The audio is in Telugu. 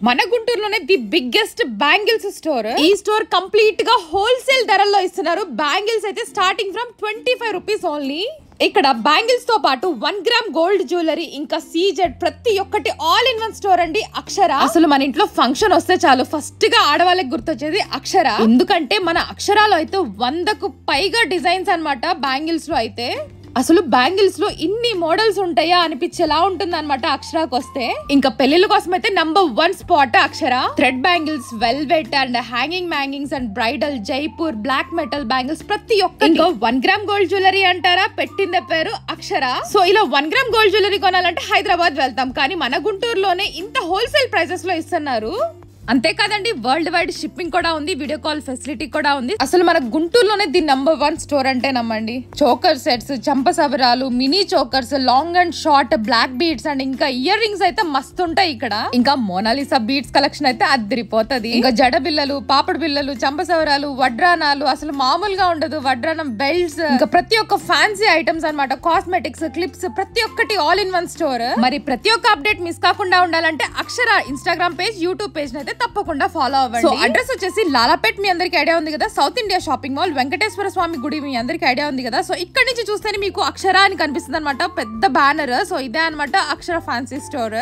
మన గుంటూరులోనే ది బిగ్గెస్ట్ బ్యాంగిల్స్ స్టోర్. ఈ స్టోర్ కంప్లీట్ గా హోల్సేల్ ధరల్లో ఇస్తున్నారు. బ్యాంగిల్స్ అయితే స్టార్టింగ్ ఫ్రమ్ 25 రూపీస్ ఓన్లీ. ఇక్కడ బ్యాంగిల్స్ తో పాటు 1 గ్రామ్ గోల్డ్ జ్యువెలరీ ఇంకా సీజెడ్ ప్రతి ఒక్కటి ఆల్ ఇన్ వన్ స్టోర్ అండి అక్షర. అసలు మన ఇంట్లో ఫంక్షన్ వస్తే చాలు ఫస్ట్ గా ఆడవాళ్ళకి గుర్తొచ్చేది అక్షర. ఎందుకంటే మన అక్షరాలో అయితే 100కు పైగా డిజైన్స్ అన్నమాట. బ్యాంగిల్స్ లో అయితే అసలు బ్యాంగిల్స్ లో ఇన్ని మోడల్స్ ఉంటాయా అనిపించేలా ఉంటుంది అనమాట అక్షరాకి వస్తే. ఇంకా పెళ్లిళ్ళ కోసం అయితే number 1 spot Akshara. Thread bangles, velvet and hanging మ్యాంగింగ్స్ and bridal, Jaipur, black metal bangles ప్రతి ఒక్క. ఇంకా 1 గ్రామ్ గోల్డ్ జ్యువెలరీ అంటారా, పెట్టిందే పేరు అక్షర. సో ఇలా 1 గ్రామ్ గోల్డ్ జ్యువెలరీ కొనాలంటే హైదరాబాద్ వెళ్తాం, కానీ మన గుంటూరులోనే ఇంత హోల్సేల్ ప్రైసెస్ లో ఇస్తున్నారు. అంతేకాదండి, వరల్డ్ వైడ్ షిప్పింగ్ కూడా ఉంది, వీడియో కాల్ ఫెసిలిటీ కూడా ఉంది. అసలు మన గుంటూరులోనే ది నంబర్ 1 స్టోర్ అంటే నమ్మండి. చోకర్ సెట్స్, చంపసవరాలు, mini chokers, long and short, black beads and ఇంకా ఇయర్ రింగ్స్ అయితే మస్తు ఉంటాయి ఇక్కడ. ఇంకా మోనాలిసా బీడ్స్ కలెక్షన్ అయితే అద్దరిపోతది. ఇంకా జడ బిల్లలు, పాపడు బిల్లలు, చంపసవరాలు, వడ్రానాలు అసలు మామూలుగా ఉండదు. వడ్రానం బెల్ట్స్, ఇంకా ప్రతి ఒక్క ఫ్యాన్సీ ఐటమ్స్ అన్నమాట. కాస్మెటిక్స్, క్లిప్స్ ప్రతి ఒక్కటి ఆల్ ఇన్ వన్ స్టోర్. మరి ప్రతి ఒక్క అప్డేట్ మిస్ కాకుండా ఉండాలంటే అక్షర ఇన్స్టాగ్రామ్ పేజ్, యూట్యూబ్ పేజ్ అయితే తప్పకుండా ఫాలో అవ్వండి. సో అడ్రస్ వచ్చేసి లాలాపేట్, మీ అందరికి ఐడియా ఉంది కదా. South India shopping mall, Venkateswara Swamy గుడి మీ అందరికి ఐడియా ఉంది కదా. సో ఇక్కడ నుంచి చూస్తేనే మీకు అక్షర అని కనిపిస్తుంది అనమాట, పెద్ద బ్యానర్. సో ఇదే అనమాట అక్షర ఫ్యాన్సీ స్టోర్.